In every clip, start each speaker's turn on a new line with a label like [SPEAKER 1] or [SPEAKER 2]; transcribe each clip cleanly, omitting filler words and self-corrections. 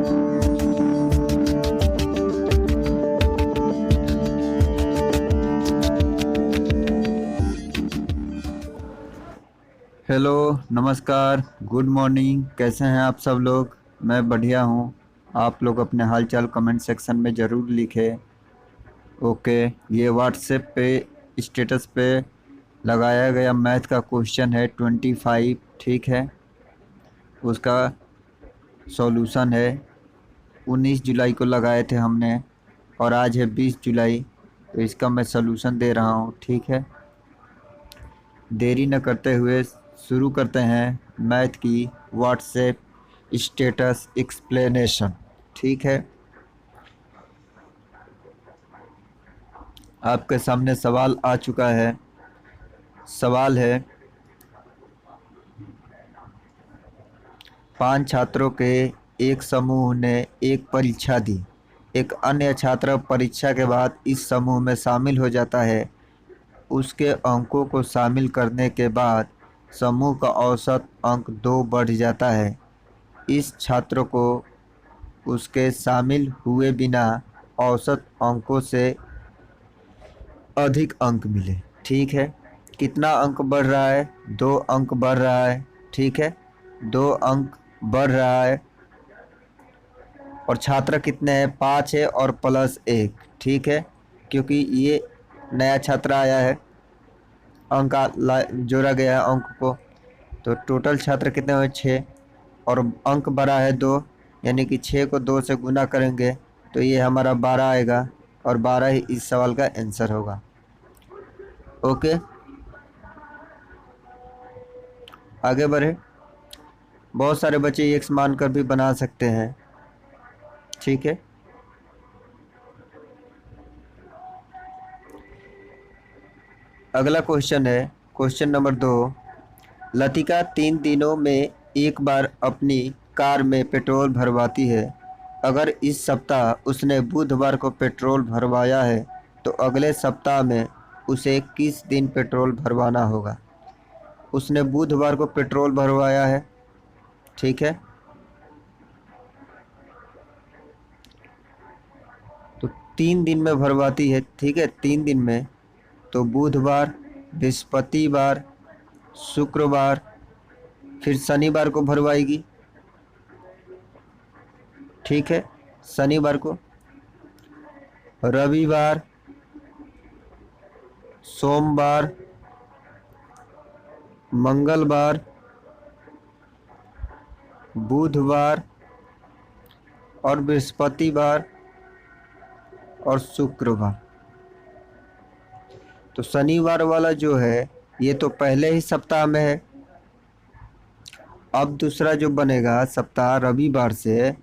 [SPEAKER 1] Hello, नमस्कार, good morning. कैसे हैं आप सब लोग? मैं बढ़िया हूँ। आप लोग अपने हालचाल कमेंट सेक्शन में ज़रूर लिखें। ओके, ये व्हाट्सएप पे स्टेटस पे लगाया गया मैथ का क्वेश्चन है 25। ठीक है, उसका सॉल्यूशन है। 19 जुलाई को लगाए थे हमने और आज है 20 जुलाई, तो इसका मैं सॉल्यूशन दे रहा हूँ। ठीक है, देरी न करते हुए शुरू करते हैं मैथ की व्हाट्सएप स्टेटस एक्सप्लेनेशन। ठीक है, आपके सामने सवाल आ चुका है। सवाल है, 5 छात्रों के एक समूह ने एक परीक्षा दी। एक अन्य छात्र परीक्षा के बाद इस समूह में शामिल हो जाता है। उसके अंकों को शामिल करने के बाद समूह का औसत अंक 2 बढ़ जाता है। इस छात्र को उसके शामिल हुए बिना औसत अंकों से अधिक अंक मिले। ठीक है, कितना अंक बढ़ रहा है? 2 अंक बढ़ रहा है। ठीक है, 2 अंक बढ़ रहा है। और छात्र कितने हैं? 5 है और प्लस 1। ठीक है, क्योंकि ये नया छात्र आया है, अंक जोड़ा गया है अंक को। तो टोटल छात्र कितने हुए? 6। और अंक बढ़ा है 2, यानी कि 6 को 2 से गुना करेंगे तो ये हमारा 12 आएगा और 12 ही इस सवाल का आंसर होगा। ओके, आगे बढ़े। बहुत सारे बच्चे एक्स मानकर भी बना सकते हैं। ठीक है, अगला क्वेश्चन है क्वेश्चन नंबर 2। लतिका 3 दिनों में एक बार अपनी कार में पेट्रोल भरवाती है। अगर इस सप्ताह उसने बुधवार को पेट्रोल भरवाया है तो अगले सप्ताह में उसे किस दिन पेट्रोल भरवाना होगा? उसने बुधवार को पेट्रोल भरवाया है। ठीक है, तो 3 दिन में भरवाती है। ठीक है, 3 दिन में, तो बुधवार, बृहस्पतिवार, शुक्रवार, फिर शनिवार को भरवाएगी। ठीक है, शनिवार को, रविवार, सोमवार, मंगलवार, बुधवार और बृहस्पतिवार और शुक्रवार। तो शनिवार वाला जो है ये तो पहले ही सप्ताह में है। अब दूसरा जो बनेगा सप्ताह रविवार से,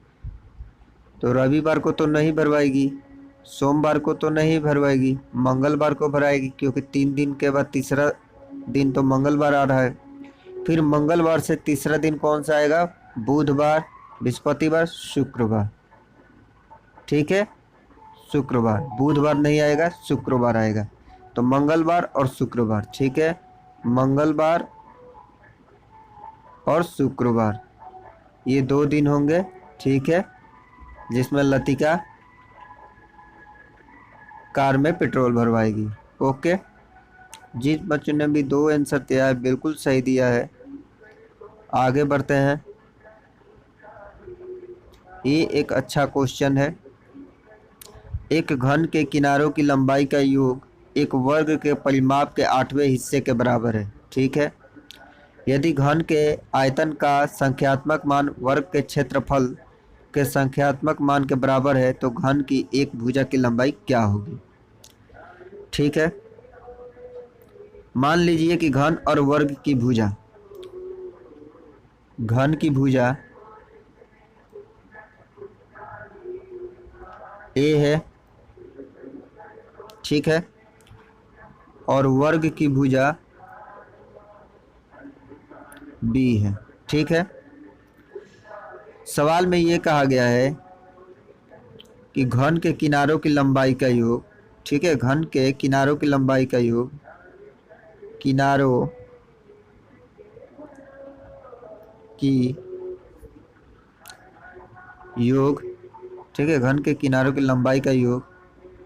[SPEAKER 1] तो रविवार को तो नहीं भरवाएगी, सोमवार को तो नहीं भरवाएगी, मंगलवार को भराएगी, क्योंकि 3 दिन के बाद तीसरा दिन तो मंगलवार आ रहा है। फिर मंगलवार से तीसरा दिन कौन सा आएगा? बुधवार, बृहस्पतिवार, शुक्रवार। ठीक है, शुक्रवार, बुधवार नहीं आएगा, शुक्रवार आएगा। तो मंगलवार और शुक्रवार। ठीक है, मंगलवार और शुक्रवार, ये 2 दिन होंगे। ठीक है, जिसमें लतिका कार में पेट्रोल भरवाएगी। ओके, जिस बच्चों ने भी 2 आंसर दिया है बिल्कुल सही दिया है। आगे बढ़ते हैं। ये एक अच्छा क्वेश्चन है। एक घन के किनारों की लंबाई का योग एक वर्ग के परिमाप के 8वें हिस्से के बराबर है। ठीक है, यदि घन के आयतन का संख्यात्मक मान वर्ग के क्षेत्रफल के संख्यात्मक मान के बराबर है तो घन की एक भुजा की लंबाई क्या होगी? ठीक है, मान लीजिए कि घन और वर्ग की भुजा, घन की भुजा ए है। ठीक है, और वर्ग की भुजा बी है। ठीक है, सवाल में ये कहा गया है कि घन के किनारों की लंबाई का योग, ठीक है, घन के किनारों की लंबाई का योग, किनारों की योग, ठीक है, घन के किनारों की लंबाई का योग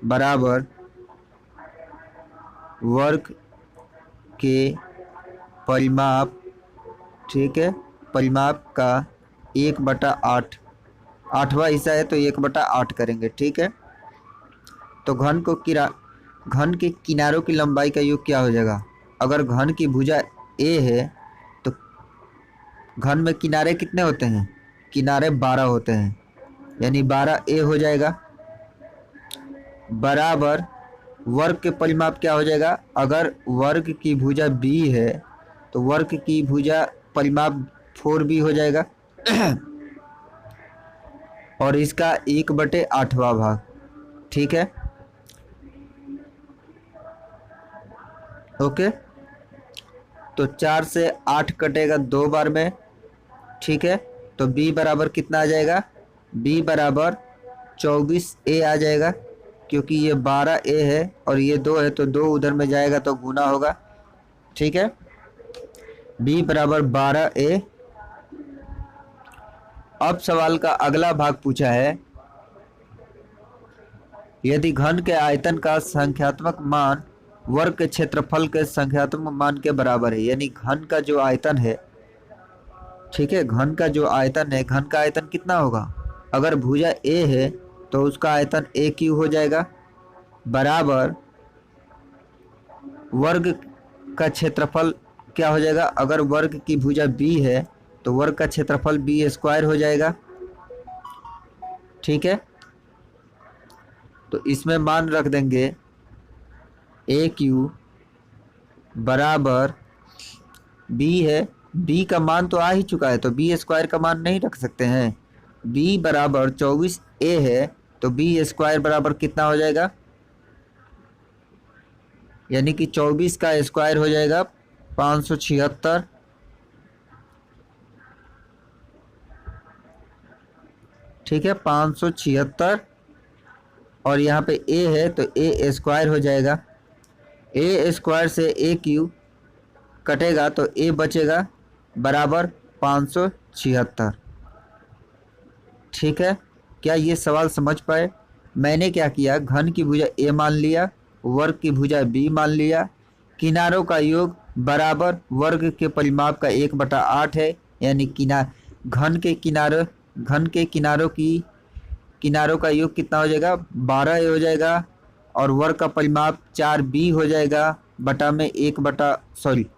[SPEAKER 1] बराबर वर्ग के परिमाप, ठीक है, परिमाप का 1/8, आठवां हिस्सा है तो 1/8 करेंगे, ठीक है। तो घन के किनारों की लंबाई का योग क्या हो जाएगा? अगर घन की भुजा ए है तो घन में किनारे कितने होते हैं? किनारे 12 होते हैं, यानी 12 ए हो जाएगा बराबर वर्ग के परिमाप क्या हो जाएगा? अगर वर्ग की भुजा बी है तो वर्ग की भुजा परिमाप 4b हो जाएगा और इसका 1/8वां भाग, ठीक है, ओके। तो 4 से 8 कटेगा 2 बार में, ठीक है। तो b बराबर कितना आ जाएगा? b बराबर 24a आ जाएगा, क्योंकि ये 12a है और ये 2 है तो 2 उधर में जाएगा तो गुना होगा, ठीक है। b बराबर 12a। अब सवाल का अगला भाग पूछा है, यदि घन के आयतन का संख्यात्मक मान वर्ग के क्षेत्रफल के संख्यात्मक मान के बराबर है, यानी घन का जो आयतन है, ठीक है, घन का जो आयतन है, घन का आयतन कितना होगा? अगर भुजा ए है तो उसका आयतन ए क्यू हो जाएगा बराबर वर्ग का क्षेत्रफल क्या हो जाएगा? अगर वर्ग की भुजा बी है तो वर्ग का क्षेत्रफल बी स्क्वायर हो जाएगा, ठीक है। तो इसमें मान रख देंगे ए क्यू बराबर बी है, बी का मान तो आ ही चुका है तो बी स्क्वायर का मान नहीं रख सकते हैं। बी बराबर 24a है तो बी स्क्वायर बराबर कितना हो जाएगा? यानी कि 24 का स्क्वायर हो जाएगा 576, ठीक है, 576। और यहाँ पे a है तो a स्क्वायर हो जाएगा, a स्क्वायर से ए क्यू कटेगा तो a बचेगा बराबर 576, ठीक है। क्या ये सवाल समझ पाए? मैंने क्या किया, घन की भुजा a मान लिया, वर्ग की भुजा b मान लिया, किनारों का योग बराबर वर्ग के परिमाप का 1/8 है, यानी घन के किनारों का योग कितना हो जाएगा? 12 हो जाएगा और वर्ग का परिमाप 4b हो जाएगा बटा में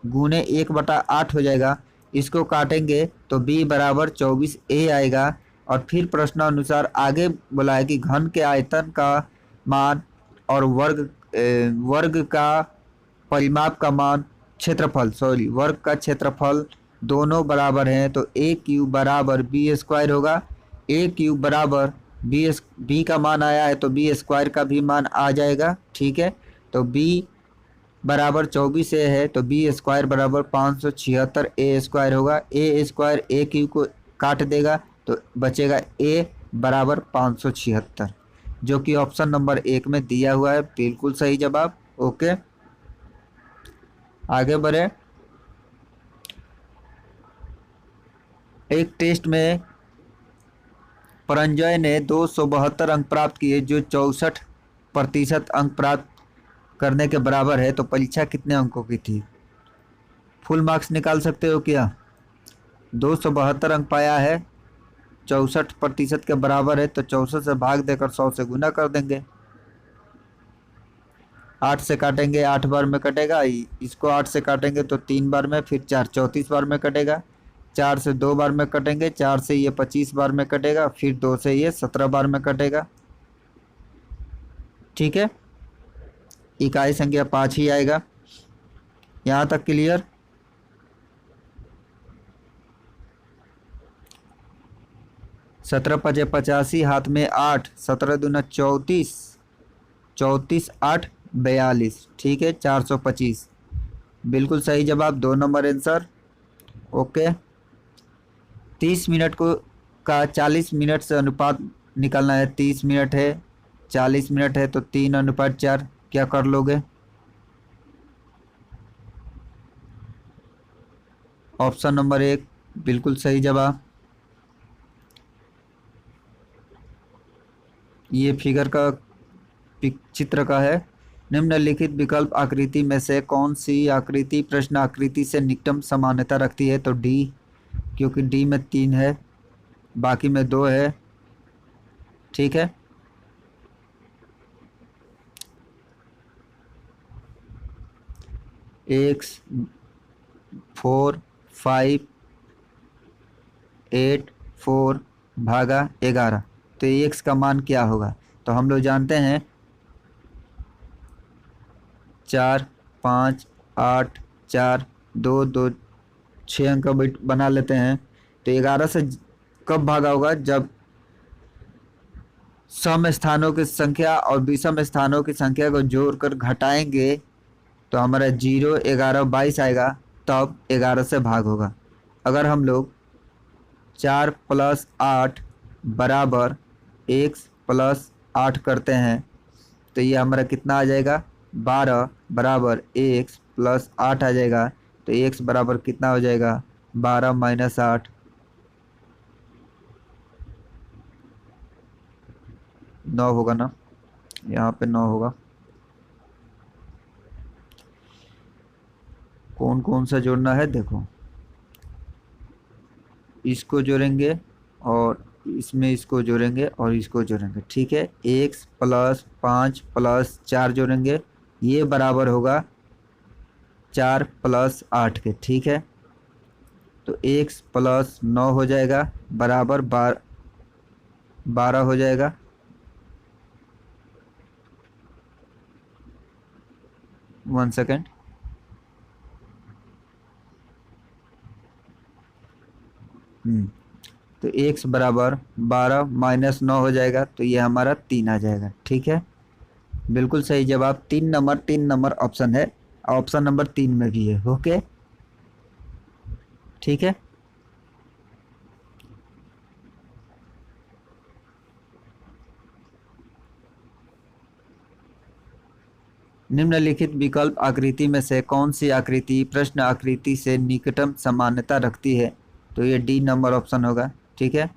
[SPEAKER 1] गुने 1/8 हो जाएगा। इसको काटेंगे तो b बराबर 24a आएगा। और फिर प्रश्नानुसार आगे बोला है कि घन के आयतन का मान और वर्ग का परिमाप का मान वर्ग का क्षेत्रफल दोनों बराबर हैं तो ए क्यू बराबर बी स्क्वायर होगा। ए क्यू बराबर बी का मान आया है तो बी स्क्वायर का भी मान आ जाएगा, ठीक है। तो बी बराबर 24 है तो बी स्क्वायर बराबर 576 ए स्क्वायर होगा। ए स्क्वायर ए क्यू को काट देगा तो बचेगा ए बराबर 576, जो कि ऑप्शन नंबर 1 में दिया हुआ है, बिल्कुल सही जवाब, ओके। आगे बढ़े। एक टेस्ट में परंजय ने 272 अंक प्राप्त किए जो 64% अंक प्राप्त करने के बराबर है, तो परीक्षा कितने अंकों की थी? फुल मार्क्स निकाल सकते हो क्या? 272 अंक पाया है, 64% के बराबर है तो 64 से भाग देकर 100 से गुना कर देंगे। 8 से काटेंगे 8 बार में कटेगा, इसको 8 से काटेंगे तो 3 बार में, फिर 4 34 बार में कटेगा, 4 से 2 बार में कटेंगे, 4 से ये 25 बार में कटेगा, फिर 2 से ये 17 बार में कटेगा, ठीक है। इकाई संख्या 5 ही आएगा। यहाँ तक क्लियर? सत्रह पचे 85, हाथ में 8, 17 दूना 34, 34 8 42, ठीक है, 425, बिल्कुल सही जवाब, 2 नंबर आंसर, ओके। 30 मिनट का 40 मिनट से अनुपात निकालना है। 30 मिनट है, 40 मिनट है तो 3:4, क्या कर लोगे? ऑप्शन नंबर 1 बिल्कुल सही जवाब। ये फिगर का चित्र का है। निम्नलिखित विकल्प आकृति में से कौन सी आकृति प्रश्न आकृति से निकटम समानता रखती है? तो डी, क्योंकि डी में 3 है, बाकी में 2 है। ठीक है, एक्स 4 5 8 4 भागा 11, तो एक्स का मान क्या होगा? तो हम लोग जानते हैं 4 5 8 4 2 2, 6 अंक का बिट बना लेते हैं। तो 11 से कब भागा होगा? जब सम स्थानों की संख्या और विषम स्थानों की संख्या को जोड़कर घटाएंगे तो हमारा 0 11 22 आएगा, तब 11 से भाग होगा। अगर हम लोग 4 + 8 बराबर x + 8 करते हैं तो ये हमारा कितना आ जाएगा? 12 बराबर x + 8 आ जाएगा। तो x बराबर कितना हो जाएगा? 12 - 8, 9 होगा ना, यहाँ पे 9 होगा। कौन कौन सा जोड़ना है देखो, इसको जोड़ेंगे और इसमें इसको जोड़ेंगे और इसको जोड़ेंगे। ठीक है, x + 5 + 4 जोड़ेंगे, ये बराबर होगा 4 + 8 के। ठीक है, तो x + 9 हो जाएगा बराबर 12 हो जाएगा। वन सेकेंड, तो x बराबर 12 - 9 हो जाएगा, तो ये हमारा 3 आ जाएगा। ठीक है, बिल्कुल सही जवाब 3 नंबर ऑप्शन है, ऑप्शन नंबर 3 में भी है। ओके, ठीक है। निम्नलिखित विकल्प आकृति में से कौन सी आकृति प्रश्न आकृति से निकटतम समानता रखती है? तो ये डी नंबर ऑप्शन होगा। ठीक है,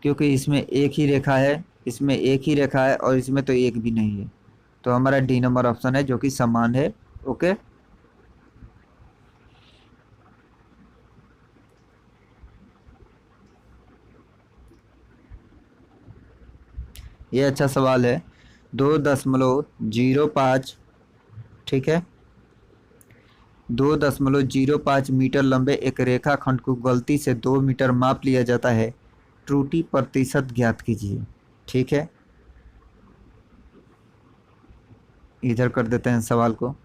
[SPEAKER 1] क्योंकि इसमें एक ही रेखा है, इसमें एक ही रेखा है और इसमें तो एक भी नहीं है, तो हमारा डी नंबर ऑप्शन है जो कि समान है। ओके, ये अच्छा सवाल है। 2.05, ठीक है, 2.05 मीटर लंबे एक रेखाखंड को गलती से 2 मीटर माप लिया जाता है, त्रुटि प्रतिशत ज्ञात कीजिए। ठीक है, इधर कर देते हैं सवाल को।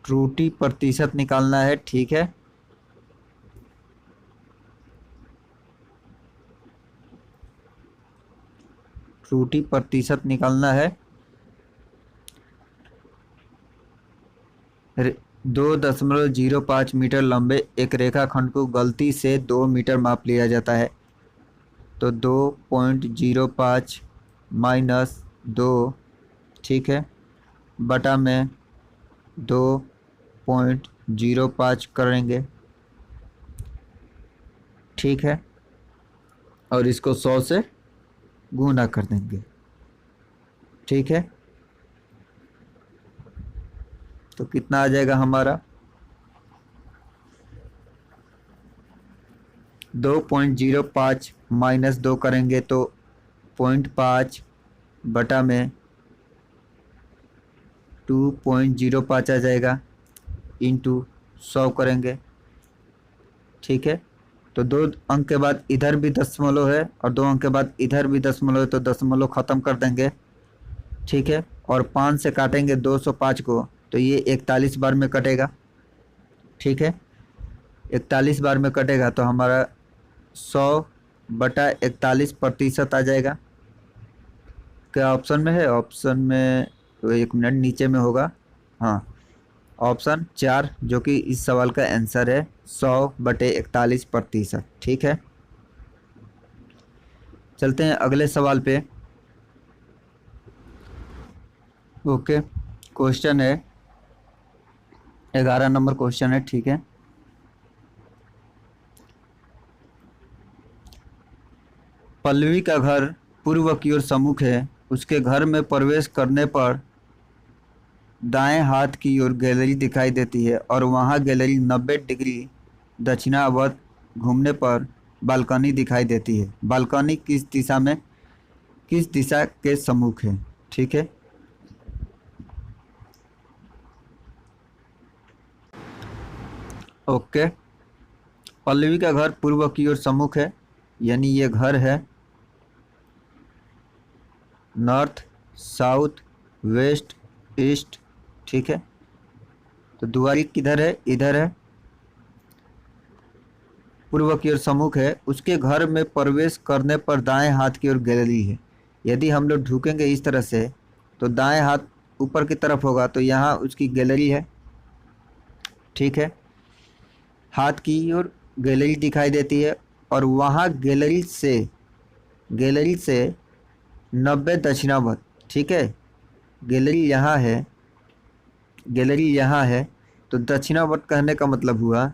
[SPEAKER 1] त्रुटि प्रतिशत निकालना है। ठीक है, त्रुटि प्रतिशत निकालना है। 2.05 मीटर लंबे एक रेखाखंड को गलती से 2 मीटर माप लिया जाता है, तो 2.05 - 2, ठीक है, बटा में 2.05 करेंगे। ठीक है, और इसको 100 से गुना कर देंगे। ठीक है, तो कितना आ जाएगा हमारा? 2.05 - 2 करेंगे तो 0.5 बटा में 2.05 आ जाएगा, इंटू 100 करेंगे। ठीक है, तो 2 अंक के बाद इधर भी दशमलव है और 2 अंक के बाद इधर भी दशमलव है, तो दशमलव ख़त्म कर देंगे। ठीक है, और 5 से काटेंगे 205 को, तो ये 41 बार में कटेगा। ठीक है, 41 बार में कटेगा तो हमारा 100/41% आ जाएगा। क्या ऑप्शन में है? ऑप्शन में तो 1 मिनट नीचे में होगा। हाँ, ऑप्शन 4 जो कि इस सवाल का आंसर है, 100/41%। ठीक है, चलते हैं अगले सवाल पे। ओके, क्वेश्चन है 11 नंबर क्वेश्चन है, ठीक है। पल्लवी का घर पूर्व की ओर सम्मुख है। उसके घर में प्रवेश करने पर दाएं हाथ की ओर गैलरी दिखाई देती है और वहां गैलरी 90 डिग्री दक्षिणावर्त घूमने पर बालकनी दिखाई देती है। बालकनी किस दिशा के सम्मुख है? ठीक है। ओके। पल्लवी का घर पूर्व की ओर सम्मुख है, यानी ये घर है नॉर्थ, साउथ, वेस्ट, ईस्ट। ठीक है। तो दुआरी किधर है? इधर है, पूर्व की ओर सम्मुख है। उसके घर में प्रवेश करने पर दाएं हाथ की ओर गैलरी है। यदि हम लोग ढूकेंगे इस तरह से तो दाएं हाथ ऊपर की तरफ होगा, तो यहाँ उसकी गैलरी है। ठीक है। हाथ की ओर गैलरी दिखाई देती है और वहाँ गैलरी से 90 दक्षिणावर्त। ठीक है। गैलरी यहाँ है, गैलरी यहाँ है, तो दक्षिणावर्त कहने का मतलब हुआ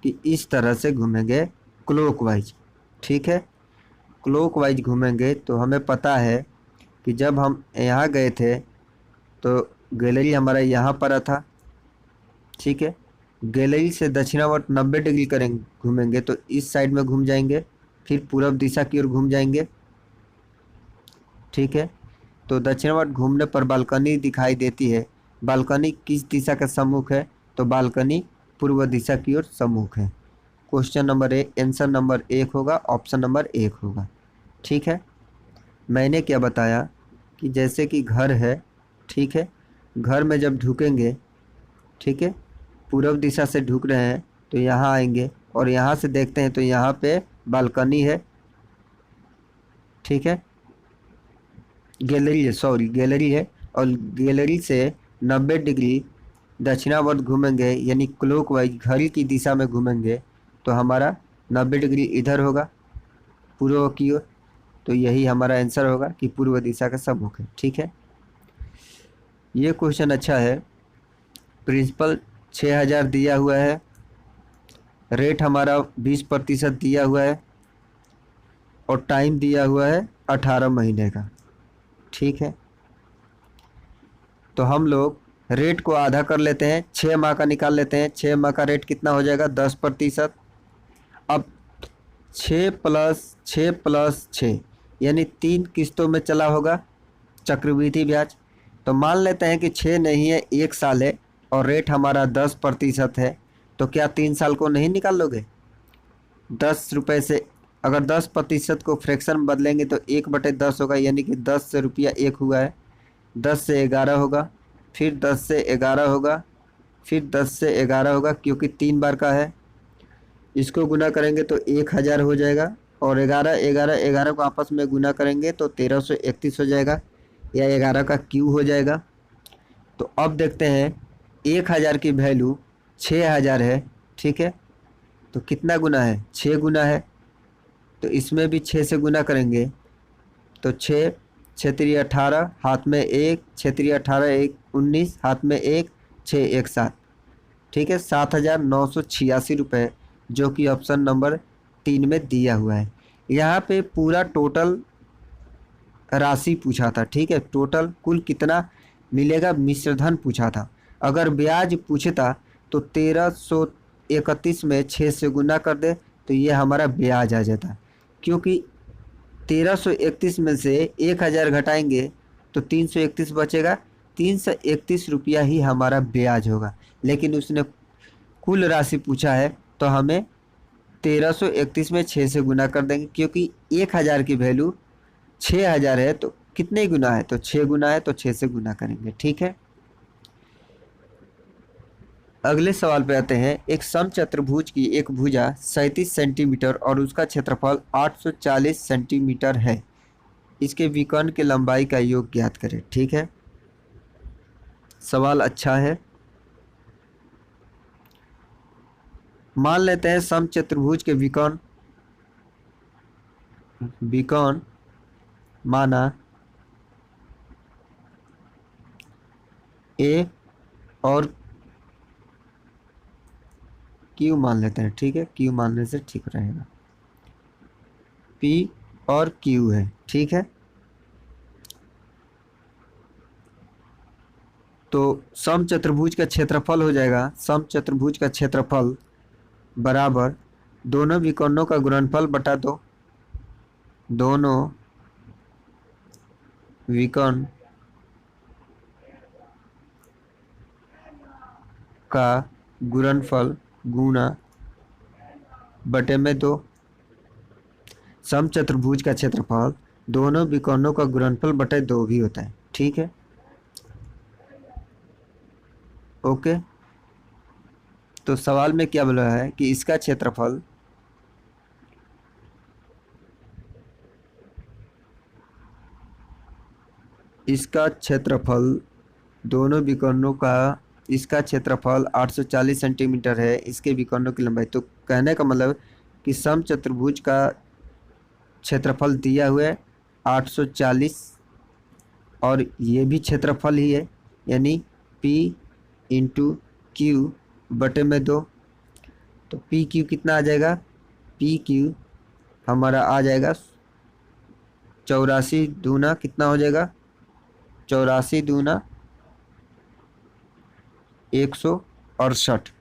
[SPEAKER 1] कि इस तरह से घूमेंगे क्लॉकवाइज। ठीक है। क्लॉकवाइज घूमेंगे तो हमें पता है कि जब हम यहाँ गए थे तो गैलरी हमारा यहाँ पर था। ठीक है। गैलरी से दक्षिणावर्त 90 डिग्री करेंगे, घूमेंगे तो इस साइड में घूम जाएंगे, फिर पूरब दिशा की ओर घूम जाएंगे। ठीक है। तो दक्षिणावर्त घूमने पर बालकनी दिखाई देती है। बालकनी किस दिशा का सम्मुख है? तो बालकनी पूर्व दिशा की ओर सम्मुख है। क्वेश्चन नंबर आंसर नंबर 1 होगा, ऑप्शन नंबर 1 होगा। ठीक है। मैंने क्या बताया कि जैसे कि घर है, ठीक है, घर में जब ढुकेंगे, ठीक है, पूर्व दिशा से ढुक रहे हैं तो यहाँ आएंगे और यहाँ से देखते हैं तो यहाँ पे बालकनी है। ठीक है। गैलरी है, सॉरी गैलरी है, और गैलरी से 90 डिग्री दक्षिणावर्त घूमेंगे, यानी क्लॉकवाइज घड़ी की दिशा में घूमेंगे तो हमारा 90 डिग्री इधर होगा, पूर्व की ओर। तो यही हमारा आंसर होगा कि पूर्व दिशा का सम्मुख है। ठीक है। ये क्वेश्चन अच्छा है। प्रिंसिपल 6000 दिया हुआ है, रेट हमारा 20% दिया हुआ है और टाइम दिया हुआ है 18 महीने का। ठीक है। तो हम लोग रेट को आधा कर लेते हैं, 6 माह का निकाल लेते हैं। 6 माह का रेट कितना हो जाएगा? 10%। अब 6 + 6 + 6 यानी 3 किस्तों में चला होगा चक्रवृद्धि ब्याज। तो मान लेते हैं कि 6 नहीं है, 1 साल है और रेट हमारा 10% है। तो क्या 3 साल को नहीं निकाल लोगे? 10 रुपये से अगर 10% को फ्रैक्शन में बदलेंगे तो 1/10 होगा, यानी कि 10 से रुपया 1 हुआ है। 10 से 11 होगा, फिर 10 से 11 होगा, फिर 10 से 11 होगा, क्योंकि 3 बार का है। इसको गुना करेंगे तो 1000 हो जाएगा और 11 11 11 को आपस में गुना करेंगे तो 1331 हो जाएगा, या 11 का क्यू हो जाएगा। तो अब देखते हैं 1000 की वैल्यू 6000 है। ठीक है। तो कितना गुना है? 6 गुना है। तो इसमें भी 6 से गुना करेंगे तो 6 6 × 18, हाथ में 1, 6 × 18 1 19, हाथ में 1, 6 1 7। ठीक है। 7986 रुपये, जो कि ऑप्शन नंबर 3 में दिया हुआ है। यहाँ पे पूरा टोटल राशि पूछा था। ठीक है। टोटल कुल कितना मिलेगा मिश्र धन पूछा था। अगर ब्याज पूछता तो 1331 में 6 से गुना कर दे तो ये हमारा ब्याज आ जाता, क्योंकि 1331 में से 1000 घटाएंगे तो 331 बचेगा। 331 रुपया ही हमारा ब्याज होगा, लेकिन उसने कुल राशि पूछा है तो हमें 1331 में 6 से गुना कर देंगे, क्योंकि 1000 की वैल्यू 6000 है तो कितने गुना है? तो 6 गुना है, तो 6 से गुना करेंगे। ठीक है। अगले सवाल पे आते हैं। एक समचतुर्भुज की एक भुजा 37 सेंटीमीटर और उसका क्षेत्रफल 840 सेंटीमीटर है। इसके विकर्ण के लंबाई का योग ज्ञात करें। ठीक है। सवाल अच्छा है। मान लेते हैं समचतुर्भुज के विकर्ण माना ए और क्यू मान लेते हैं, ठीक है, क्यू मानने से ठीक रहेगा। पी और क्यू है, ठीक है। तो समचतुर्भुज का क्षेत्रफल हो जाएगा, समचतुर्भुज का क्षेत्रफल बराबर दोनों विकर्णों का गुणनफल बटा दो, दोनों विकर्ण का गुणनफल गुणा बटे में दो। समचतुर्भुज का क्षेत्रफल दोनों विकर्णों का गुणनफल बटे दो भी होता है, ठीक है। ओके, तो सवाल में क्या बोला है कि इसका क्षेत्रफल दोनों विकर्णों का, इसका क्षेत्रफल 840 सेंटीमीटर है, इसके विकर्णों की लंबाई। तो कहने का मतलब कि समचतुर्भुज का क्षेत्रफल दिया हुआ है 840 और ये भी क्षेत्रफल ही है, यानी P इंटू क्यू बटे में दो। तो पी क्यू कितना आ जाएगा, पी क्यू हमारा आ जाएगा 84 दूना कितना हो जाएगा, 84 दूना 168,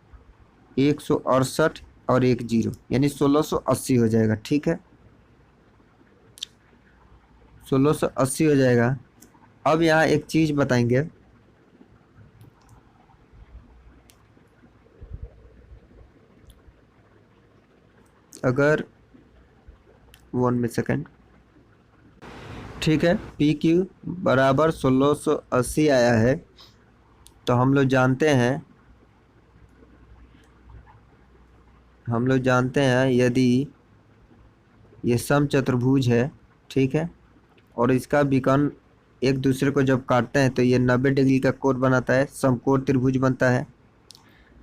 [SPEAKER 1] 168 और एक जीरो यानी 1680 हो जाएगा, ठीक है, 1680 हो जाएगा। अब यहाँ एक चीज बताएंगे, अगर 1 सेकेंड, ठीक है, पी क्यू बराबर 1680 आया है। तो हम लोग जानते हैं यदि ये समचतुर्भुज है, ठीक है, और इसका विकर्ण एक दूसरे को जब काटते हैं तो ये 90 डिग्री का कोण बनाता है, समकोण त्रिभुज बनता है।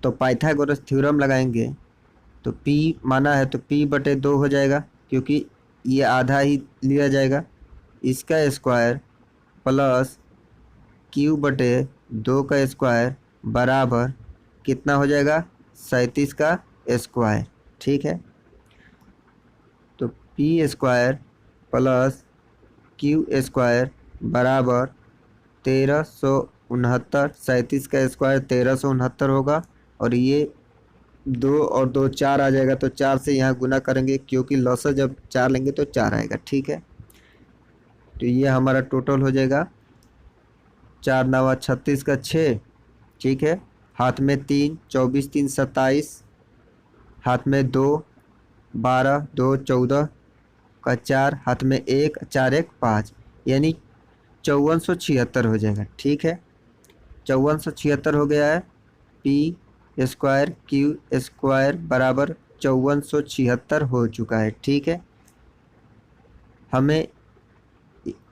[SPEAKER 1] तो पाइथागोरस थ्योरम लगाएंगे तो P माना है तो P बटे 2 हो जाएगा, क्योंकि ये आधा ही लिया जाएगा। इसका स्क्वायर प्लस Q बटे 2 का स्क्वायर बराबर कितना हो जाएगा, 37 का स्क्वायर, ठीक है। तो P square plus Q square बराबर 1369, 37 का स्क्वायर 1369 होगा, और ये 2 और 2 4 आ जाएगा, तो 4 से यहाँ गुना करेंगे, क्योंकि लॉसर जब 4 लेंगे तो 4 आएगा, ठीक है। तो ये हमारा टोटल हो जाएगा 4 नवा 36 का 6, ठीक है, हाथ में 3, 24 3 27, हाथ में 2 12 2 14 का 4, हाथ में 1 4 1 5, यानी 5476 हो जाएगा, ठीक है, 5476 हो गया है। पी स्क्वायर क्यू स्क्वायर बराबर 5476 हो चुका है, ठीक है। हमें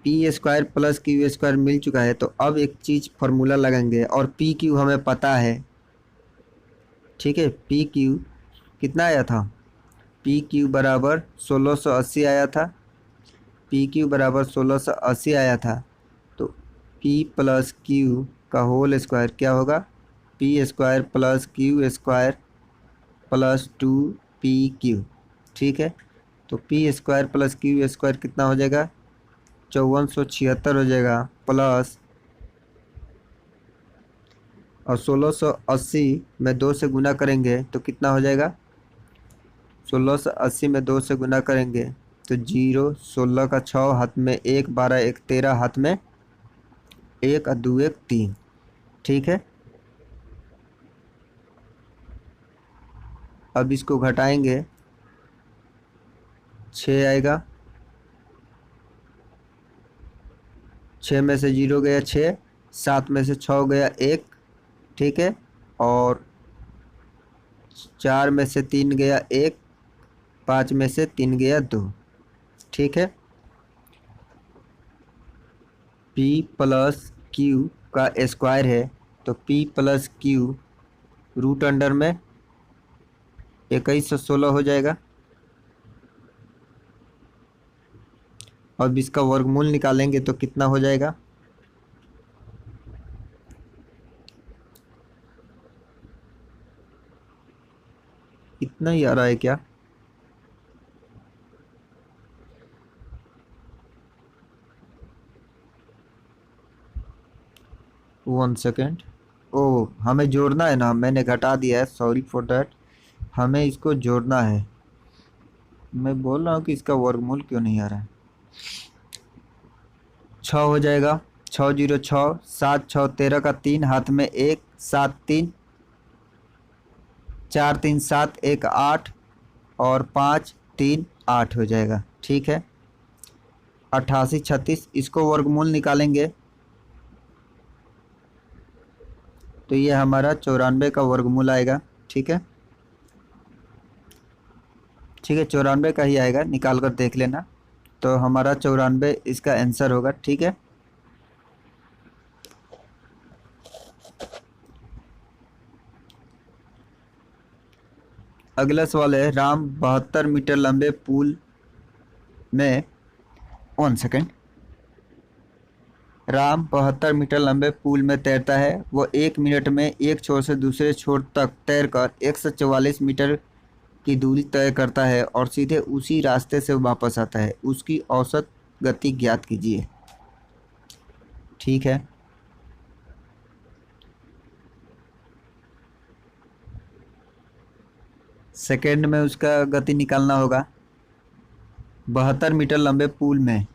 [SPEAKER 1] P square plus Q square मिल चुका है, तो अब एक चीज़ फार्मूला लगाएंगे, और पी क्यू हमें पता है, ठीक है। पी क्यू कितना आया था, पी क्यू बराबर 1680 आया था, पी क्यू बराबर 1680 आया था। तो पी प्लस क्यू का होल स्क्वायर क्या होगा, P square plus Q square plus 2PQ, ठीक है। तो P square plus Q square कितना हो जाएगा, 5476 हो जाएगा, प्लस और 1680 में 2 से गुना करेंगे तो कितना हो जाएगा, 1680 में 2 से गुना करेंगे तो 0 16 का 6, हाथ में 1 12 1 13, हाथ में 1 और 2 1 3, ठीक है। अब इसको घटाएंगे, 6 आएगा, 6 में से 0 गया 6, 7 में से 6 गया 1, ठीक है, और 4 में से 3 गया 1, 5 में से 3 गया 2, ठीक है। P प्लस क्यू का स्क्वायर है, तो P plus Q root under में 2116 हो जाएगा। अब इसका वर्गमूल निकालेंगे तो कितना हो जाएगा, इतना ही आ रहा है क्या? 1 सेकेंड। ओ, हमें जोड़ना है ना, मैंने घटा दिया है, सॉरी फॉर डैट। हमें इसको जोड़ना है। मैं बोल रहा हूँ कि इसका वर्गमूल क्यों नहीं आ रहा है। 6 हो जाएगा। 6 0 6, 7 6 13 का 3, हाथ में 1, 7 3 4 3 7 1 8, और 5 3 8 हो जाएगा। ठीक है। 88 36, इसको वर्गमूल निकालेंगे तो ये हमारा 94 का वर्गमूल आएगा। ठीक है। ठीक है, 94 का ही आएगा, निकाल कर देख लेना। तो हमारा 94 इसका आंसर होगा। ठीक है। अगला सवाल है, राम 72 मीटर लंबे पुल में 1 सेकेंड। राम 72 मीटर लंबे पुल में तैरता है। वो 1 मिनट में एक छोर से दूसरे छोर तक तैरकर 144 मीटर की दूरी तय करता है और सीधे उसी रास्ते से वापस आता है। उसकी औसत गति ज्ञात कीजिए। ठीक है। सेकंड में उसका गति निकालना होगा। 72 मीटर लंबे पुल में।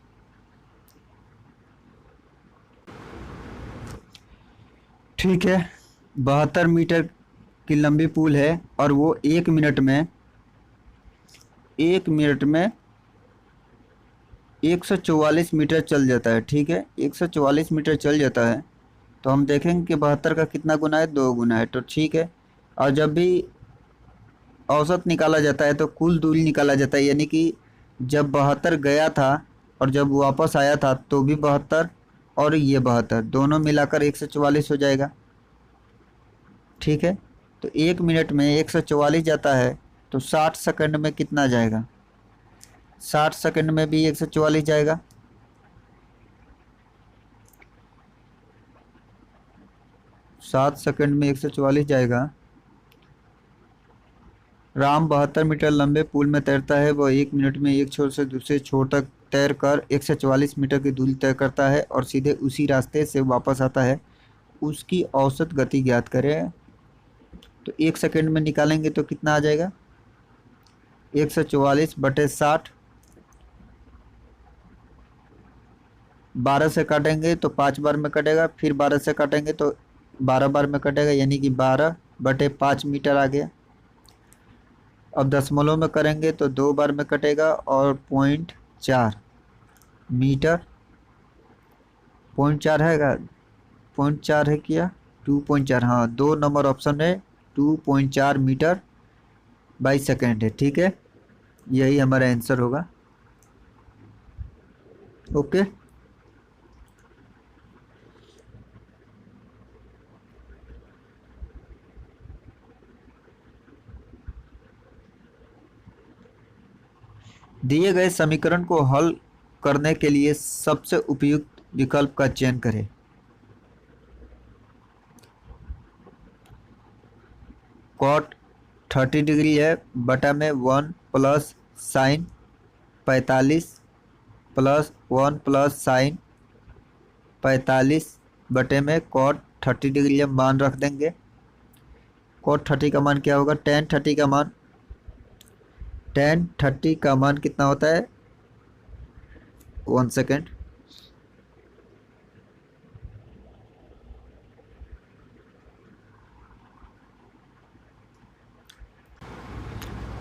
[SPEAKER 1] ठीक है। 72 मीटर की लंबी पुल है और वो 1 मिनट में 144 मीटर चल जाता है। ठीक है, 144 मीटर चल जाता है। तो हम देखेंगे कि 72 का कितना गुना है, 2 गुना है। तो ठीक है। और जब भी औसत निकाला जाता है तो कुल दूरी निकाला जाता है, यानी कि जब 72 गया था और जब वापस आया था तो भी 72, और ये 72 दोनों मिलाकर 144 हो जाएगा। ठीक है। तो 1 मिनट में 144 जाता है, तो 60 सेकंड में कितना जाएगा? 60 सेकंड में भी 144 जाएगा। सात सेकंड में 144 जाएगा। राम 72 मीटर लंबे पुल में तैरता है। वह 1 मिनट में एक छोर से दूसरे छोर तक तैर कर 144 मीटर की दूरी तय करता है और सीधे उसी रास्ते से वापस आता है। उसकी औसत गति ज्ञात करें। तो 1 सेकंड में निकालेंगे तो कितना आ जाएगा? 144/60। 12 से काटेंगे तो 5 बार में कटेगा, फिर 12 से काटेंगे तो 12 बार में कटेगा, यानी कि 12/5 मीटर आ गया। अब दशमलव में करेंगे तो 2 बार में कटेगा और 0.4 मीटर। 0.4 है क्या? 0.4 है क्या? 2.4, हाँ, 2 नंबर ऑप्शन है। 2.4 मीटर/सेकेंड है। ठीक है, यही हमारा आंसर होगा। ओके। दिए गए समीकरण को हल करने के लिए सबसे उपयुक्त विकल्प का चयन करें। कॉट 30 डिग्री है, बटा में 1 plus sign 45 plus 1 plus sign 45 बटे में कॉट 30 डिग्री हम मान रख देंगे। कॉट 30 का मान क्या होगा? टेन थर्टी का मान कितना होता है? 1 सेकेंड।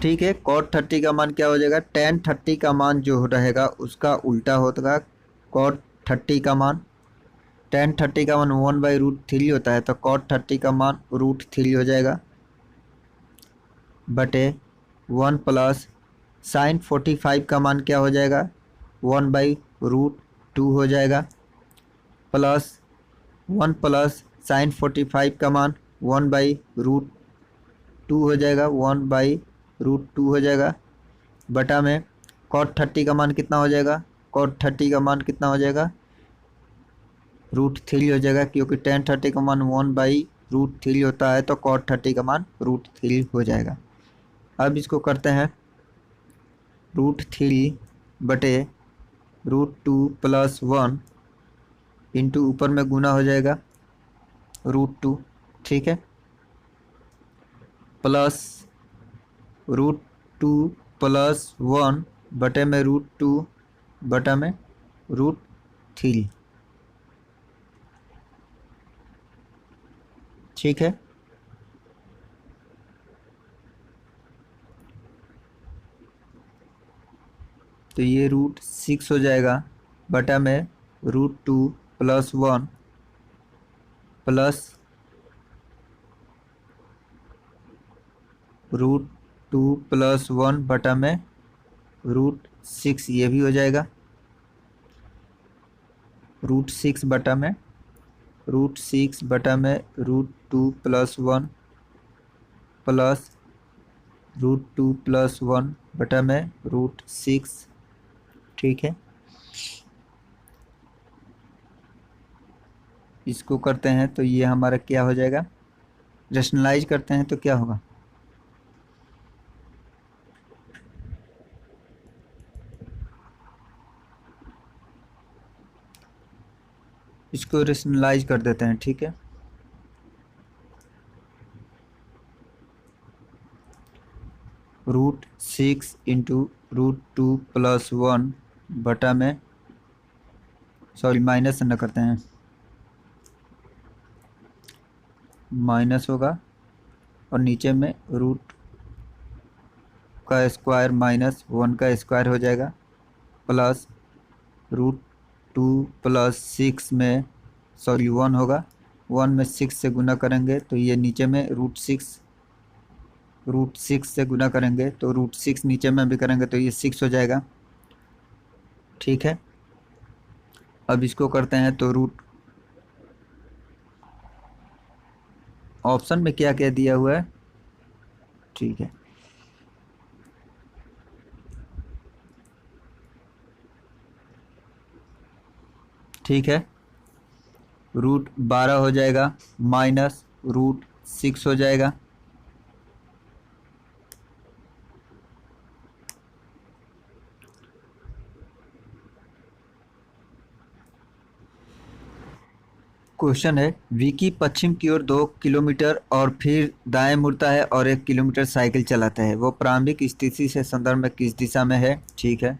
[SPEAKER 1] ठीक है, कॉट 30 का मान क्या हो जाएगा? टेन 30 का मान जो रहेगा उसका उल्टा होगा कॉट 30 का मान। टेन 30 का मान 1/√3 होता है, तो कॉट 30 का मान √3 हो जाएगा, बटे 1 प्लस साइन 45 का मान क्या हो जाएगा? 1/√2 हो जाएगा, प्लस 1 प्लस साइन 45 का मान 1/√2 हो जाएगा, 1/√2 हो जाएगा, बटा में कॉट 30 का मान कितना हो जाएगा? कॉट 30 का मान कितना हो जाएगा? √3 हो जाएगा, क्योंकि टेन 30 का मान 1/√3 होता है, तो कॉट 30 का मान √3 हो जाएगा। अब इसको करते हैं √3/√2+1 इंटू ऊपर में गुना हो जाएगा √2, ठीक है, प्लस √2+1 बटे में √2 बटा में √3, ठीक है। तो ये √6 हो जाएगा बटा में √2+1 प्लस √2+1 बटा में √6, ये भी हो जाएगा √6 बटा में √2+1 प्लस √2+1 बटा में √6, ठीक है। इसको करते हैं तो ये हमारा क्या हो जाएगा, रेशनलाइज करते हैं तो क्या होगा, इसको रेशनलाइज कर देते हैं, ठीक है। √6 इंटू √2+1 बटा में, सॉरी माइनस न करते हैं, माइनस होगा और नीचे में रूट का स्क्वायर -1 का स्क्वायर हो जाएगा प्लस √2+6 में, सॉरी 1 होगा, 1 में 6 से गुना करेंगे तो ये नीचे में √6 से गुना करेंगे तो √6 नीचे में भी करेंगे तो ये 6 हो जाएगा, ठीक है। अब इसको करते हैं तो ऑप्शन में क्या क्या दिया हुआ है, ठीक है, ठीक है, √12 हो जाएगा माइनस √6 हो जाएगा, क्वेश्चन है विकी पश्चिम की ओर 2 किलोमीटर और फिर दाएं मुड़ता है और 1 किलोमीटर साइकिल चलाता है, वो प्रारंभिक स्थिति से संदर्भ में किस दिशा में है, ठीक है।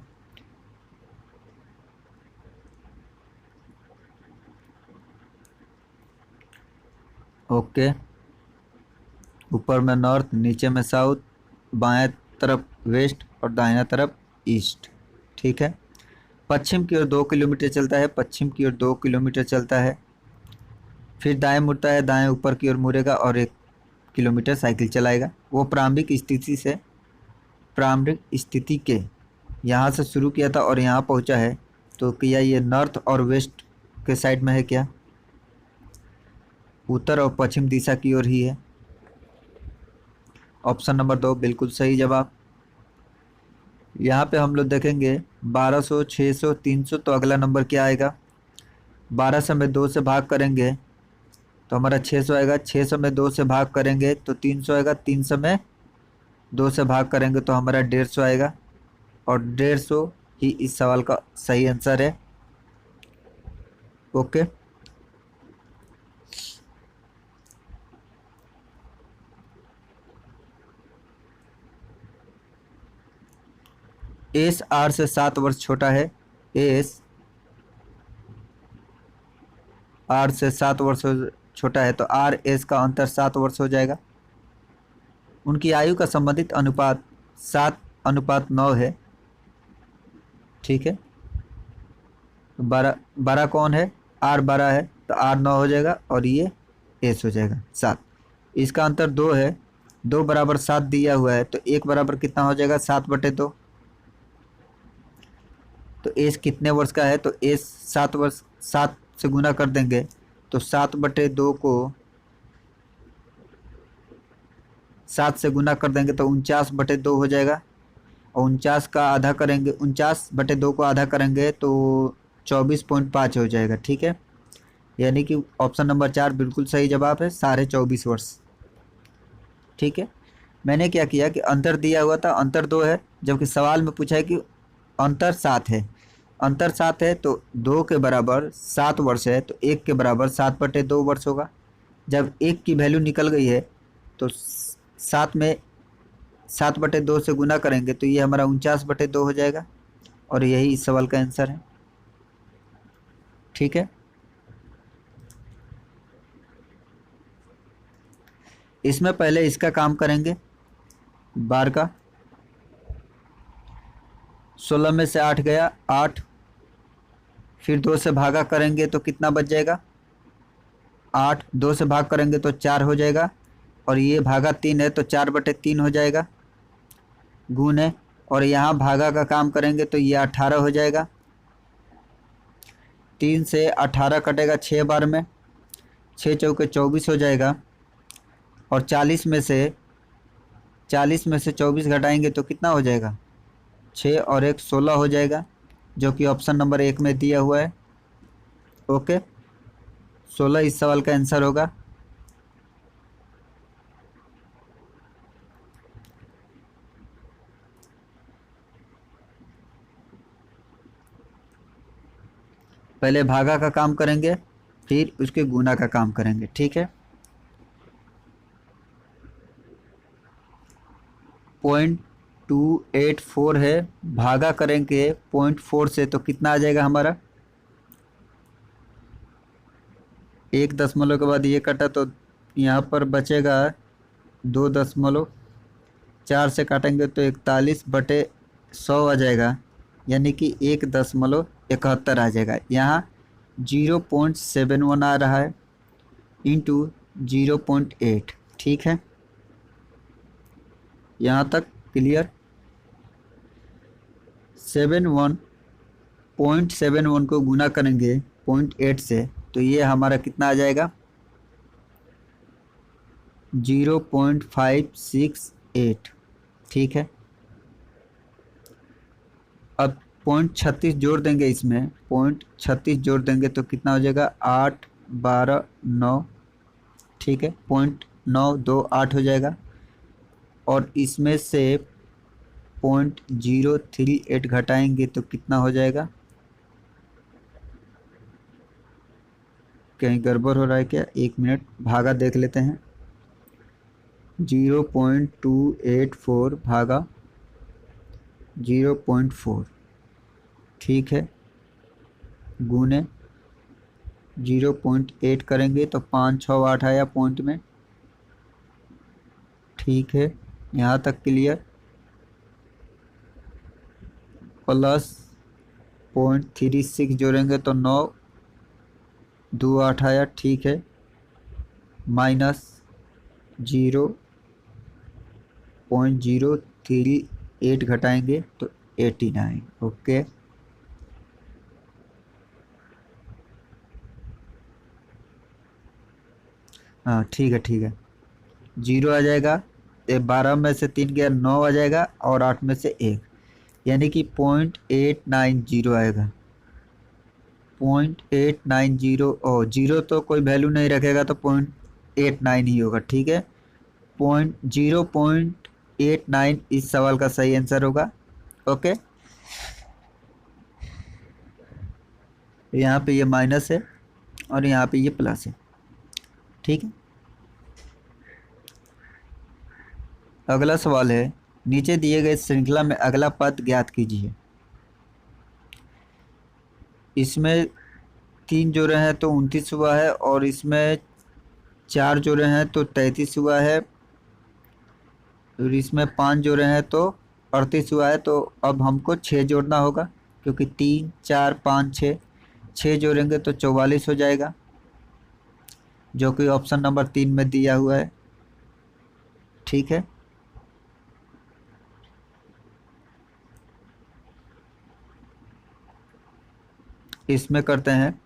[SPEAKER 1] ओके, ऊपर में नॉर्थ, नीचे में साउथ, बाएं तरफ वेस्ट और दाहिना तरफ ईस्ट, ठीक है। पश्चिम की ओर 2 किलोमीटर चलता है, पश्चिम की ओर 2 किलोमीटर चलता है, फिर दाएं मुड़ता है, दाएं ऊपर की ओर मुड़ेगा और 1 किलोमीटर साइकिल चलाएगा, वो प्रारंभिक स्थिति के यहाँ से शुरू किया था और यहाँ पहुँचा है, तो क्या ये नॉर्थ और वेस्ट के साइड में है, क्या उत्तर और पश्चिम दिशा की ओर ही है। ऑप्शन नंबर 2 बिल्कुल सही जवाब। यहाँ पे हम लोग देखेंगे 1200, 600, 300, तो अगला नंबर क्या आएगा, 1200 में 2 से भाग करेंगे तो हमारा 600 आएगा, 600 में 2 से भाग करेंगे तो 300 आएगा, 300 में 2 से भाग करेंगे तो हमारा 150 आएगा और 150 ही इस सवाल का सही आंसर है। ओके, एस आर से 7 वर्ष छोटा है, एस आर से 7 वर्ष छोटा है तो आर एस का अंतर 7 वर्ष हो जाएगा। उनकी आयु का संबंधित अनुपात 7:9 है, ठीक है। तो 12 कौन है, आर 12 है तो आर 9 हो जाएगा और ये एस हो जाएगा 7। इसका अंतर 2 है, 2 बराबर 7 दिया हुआ है तो 1 बराबर कितना हो जाएगा, 7/2। तो एस कितने वर्ष का है, तो एस 7 वर्ष, 7 से गुना कर देंगे तो 7/2 को 7 से गुना कर देंगे तो 49/2 हो जाएगा और 49 का आधा करेंगे, 49/2 को आधा करेंगे तो 24.5 हो जाएगा, ठीक है। यानी कि ऑप्शन नंबर 4 बिल्कुल सही जवाब है, 24.5 वर्ष, ठीक है। मैंने क्या किया कि अंतर दिया हुआ था, अंतर 2 है, जबकि सवाल में पूछा है कि अंतर 7 है। अंतर 7 है तो 2 के बराबर 7 वर्ष है, तो 1 के बराबर 7/2 वर्ष होगा। जब 1 की वैल्यू निकल गई है तो 7 में 7/2 से गुना करेंगे तो ये हमारा 49/2 हो जाएगा, और यही इस सवाल का आंसर है। ठीक है, इसमें पहले इसका काम करेंगे, बार का। 16 में से 8 गया 8, फिर 2 से भागा करेंगे तो कितना बच जाएगा 8, 2 से भाग करेंगे तो 4 हो जाएगा, और ये भागा 3 है तो 4/3 हो जाएगा, गुण है। और यहाँ भागा का काम करेंगे तो ये 18 हो जाएगा। 3 से 18 कटेगा 6 बार में, 6 चौके 24 हो जाएगा, और 40 में से 24 घटाएंगे तो कितना हो जाएगा 6 और 1 16 हो जाएगा, जो कि ऑप्शन नंबर 1 में दिया हुआ है। ओके, 16 इस सवाल का आंसर होगा। पहले भागा का काम करेंगे, फिर उसके गुना का काम करेंगे। ठीक है, 0.284 है, भागा करेंगे 0.4 से तो कितना आ जाएगा हमारा, 1 दशमलव के बाद ये कटा तो यहाँ पर बचेगा 2 दशमलव, 4 से काटेंगे तो 41/100 आ जाएगा, यानी कि 1.71 आ जाएगा। यहाँ 0.71 आ रहा है इंटू 0.8। ठीक है, यहाँ तक क्लियर। 0.71 को गुना करेंगे 0.8 से तो ये हमारा कितना आ जाएगा 0.568। ठीक है, अब 0.36 जोड़ देंगे, इसमें 0.36 जोड़ देंगे तो कितना हो जाएगा 8 12 9। ठीक है, 0.928 हो जाएगा, और इसमें से 0.038 घटाएंगे तो कितना हो जाएगा, कहीं गड़बड़ हो रहा है क्या, 1 मिनट भागा देख लेते हैं। 0.284 भागा 0.4, ठीक है, गुने 0.8 करेंगे तो 568 आया पॉइंट में। ठीक है, यहाँ तक क्लियर। प्लस 0.36 जोड़ेंगे तो 928 आया। ठीक है, माइनस 0.038 घटाएंगे तो 89। ओके, हाँ ठीक है ठीक है, 0 आ जाएगा, 12 में से 3 गया 9 आ जाएगा, और 8 में से 1, यानी कि 0.890 आएगा। 0.890, और 0 तो कोई वैल्यू नहीं रखेगा तो 0.89 ही होगा। ठीक है, 0.89 इस सवाल का सही आंसर होगा। ओके, यहाँ पे ये माइनस है और यहाँ पे ये प्लस है। ठीक है, अगला सवाल है, नीचे दिए गए श्रृंखला में अगला पद ज्ञात कीजिए। इसमें 3 जोड़े हैं तो 29 हुआ है, और इसमें 4 जोड़े हैं तो 33 हुआ है, और इसमें 5 जोड़े हैं तो 38 हुआ है। तो अब हमको 6 जोड़ना होगा, क्योंकि 3 4 5 6 जोड़ेंगे तो 44 हो जाएगा, जो कि ऑप्शन नंबर 3 में दिया हुआ है। ठीक है, इसमें करते हैं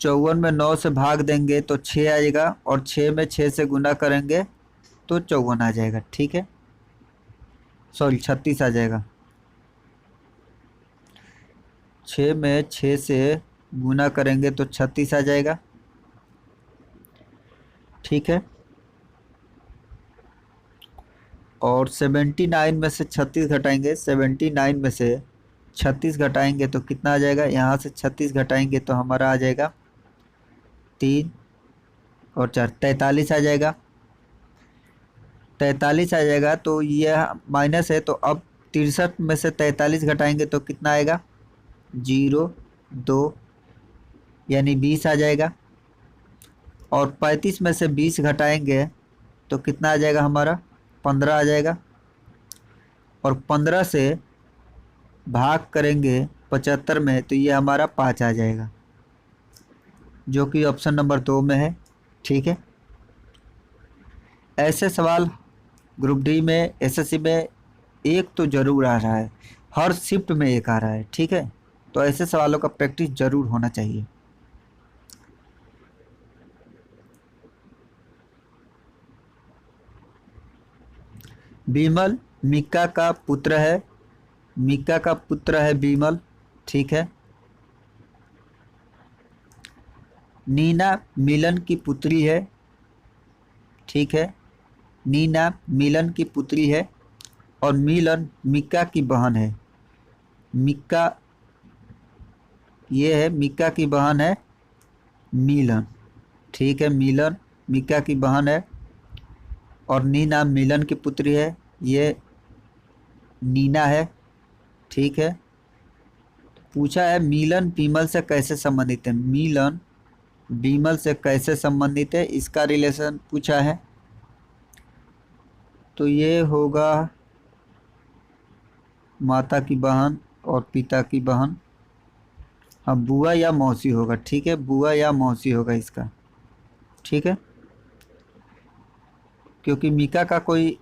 [SPEAKER 1] 54 में 9 से भाग देंगे तो 6 आएगा, और 6 में 6 से गुना करेंगे तो 54 आ जाएगा। ठीक है, सॉरी 36 आ जाएगा। 6 में 6 से गुना करेंगे तो 36 आ जाएगा। ठीक है, और 79 में से 36 घटाएंगे, 79 में से 36 घटाएंगे तो कितना आ जाएगा, यहाँ से 36 घटाएंगे तो हमारा आ जाएगा 3 और 4 43 आ जाएगा। 43 आ जाएगा तो यह माइनस है, तो अब 63 में से 43 घटाएंगे तो कितना आएगा, 0 2 यानी 20 आ जाएगा। और 35 में से 20 घटाएंगे तो कितना आ जाएगा हमारा, 15 आ जाएगा। और 15 से भाग करेंगे 75 में तो ये हमारा 5 आ जाएगा, जो कि ऑप्शन नंबर 2 में है। ठीक है, ऐसे सवाल ग्रुप डी में, एसएससी में एक तो ज़रूर आ रहा है, हर शिफ्ट में एक आ रहा है। ठीक है, तो ऐसे सवालों का प्रैक्टिस ज़रूर होना चाहिए। बीमल मिक्का का पुत्र है, मिक्का का पुत्र है बीमल। ठीक है, नीना मिलन की पुत्री है। ठीक है, नीना मिलन की पुत्री है और मिलन मिक्का की बहन है। मिक्का, ये है मिक्का की बहन है मिलन। ठीक है, मिलन मिक्का की बहन है और नीना मिलन की पुत्री है, ये नीना है। ठीक है, पूछा है मिलन बीमल से कैसे संबंधित है, मिलन बीमल से कैसे संबंधित है, इसका रिलेशन पूछा है। तो ये होगा माता की बहन और पिता की बहन। हाँ, बुआ या मौसी होगा। ठीक है, बुआ या मौसी होगा इसका। ठीक है, क्योंकि मीका का कोई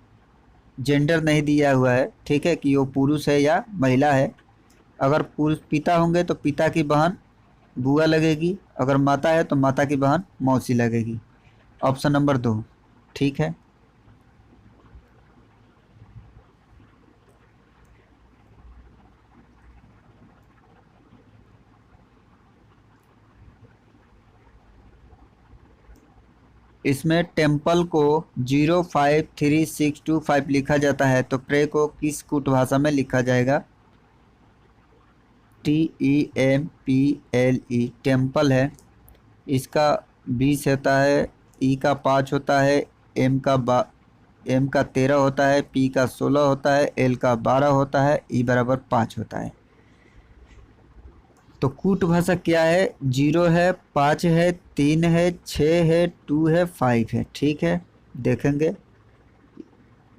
[SPEAKER 1] जेंडर नहीं दिया हुआ है। ठीक है, कि वो पुरुष है या महिला है। अगर पुरुष पिता होंगे तो पिता की बहन बुआ लगेगी, अगर माता है तो माता की बहन मौसी लगेगी। Option number 2। ठीक है, इसमें टेम्पल को 053625 लिखा जाता है, तो प्रे को किस कूट भाषा में लिखा जाएगा, TEMPLE टेम्पल है। इसका 20 होता है, ई का 5 होता है, एम का 13 होता है, पी का 16 होता है, एल का 12 होता है, ई बराबर 5 होता है। तो कूट भाषा क्या है, 0 है, 5 है, 3 है, 6 है, 2 है, 5 है। ठीक है, देखेंगे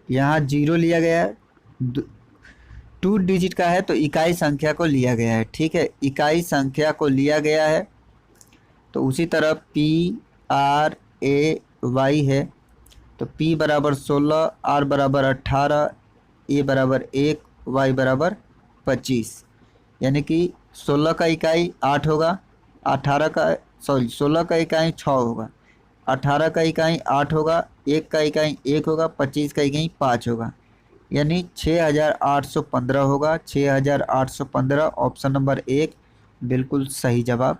[SPEAKER 1] यहाँ 0 लिया गया है, 2 डिजिट का है तो इकाई संख्या को लिया गया है। ठीक है, इकाई संख्या को लिया गया है। तो उसी तरह PRAY है, तो P बराबर 16, R बराबर 18, A बराबर 1, Y बराबर 25, यानी कि 16 का इकाई 8 होगा, 16 का इकाई 6 होगा, 18 का इकाई 8 होगा, 1 का इकाई 1 होगा, 25 का इकाई 5 होगा, यानी 6815 होगा। 6815 ऑप्शन नंबर 1 बिल्कुल सही जवाब।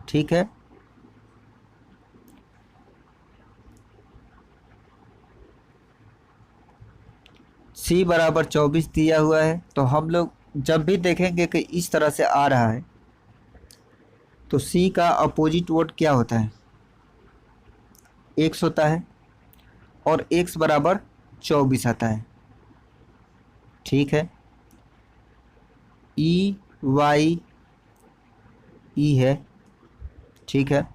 [SPEAKER 1] ठीक है, C बराबर 24 दिया हुआ है। तो हम लोग जब भी देखेंगे कि इस तरह से आ रहा है तो C का अपोजिट वर्ड क्या होता है, x होता है, और x बराबर 24 आता है। ठीक है, EY E है। ठीक है,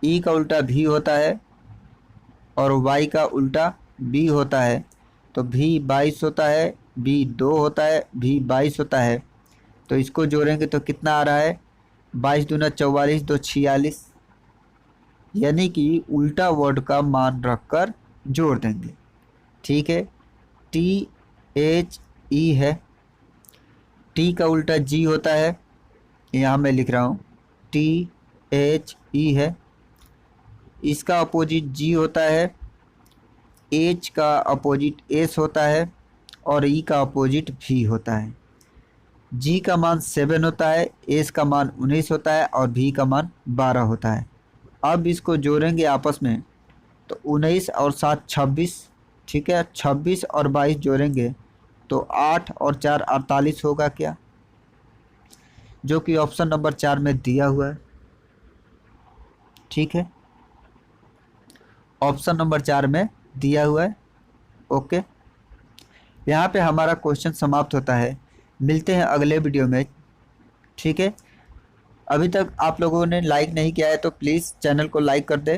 [SPEAKER 1] E का उल्टा V होता है और Y का उल्टा B होता है, तो V 22 होता है, B 2 होता है, V 22 होता है। तो इसको जोड़ेंगे तो कितना आ रहा है, 22 दूना 44, 2 46, यानी कि उल्टा वर्ड का मान रखकर जोड़ देंगे। ठीक है, THE है, T का उल्टा G होता है, यहाँ मैं लिख रहा हूँ THE है। इसका अपोजिट G होता है, H का अपोजिट S होता है और E का अपोजिट V होता है। G का मान 7 होता है, S का मान 19 होता है और V का मान 12 होता है। अब इसको जोड़ेंगे आपस में तो 19 और 7 26, ठीक है, 26 और 22 जोड़ेंगे तो 8 और 4 48 होगा क्या, जो कि ऑप्शन नंबर 4 में दिया हुआ है। ठीक है, ऑप्शन नंबर 4 में दिया हुआ है। ओके, यहाँ पे हमारा क्वेश्चन समाप्त होता है। मिलते हैं अगले वीडियो में। ठीक है, अभी तक आप लोगों ने लाइक नहीं किया है तो प्लीज़ चैनल को लाइक कर दें,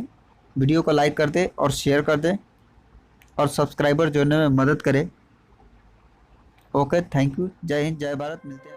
[SPEAKER 1] वीडियो को लाइक कर दें और शेयर कर दें और सब्सक्राइबर जोड़ने में मदद करें। ओके, थैंक यू, जय हिंद, जय भारत, मिलते हैं।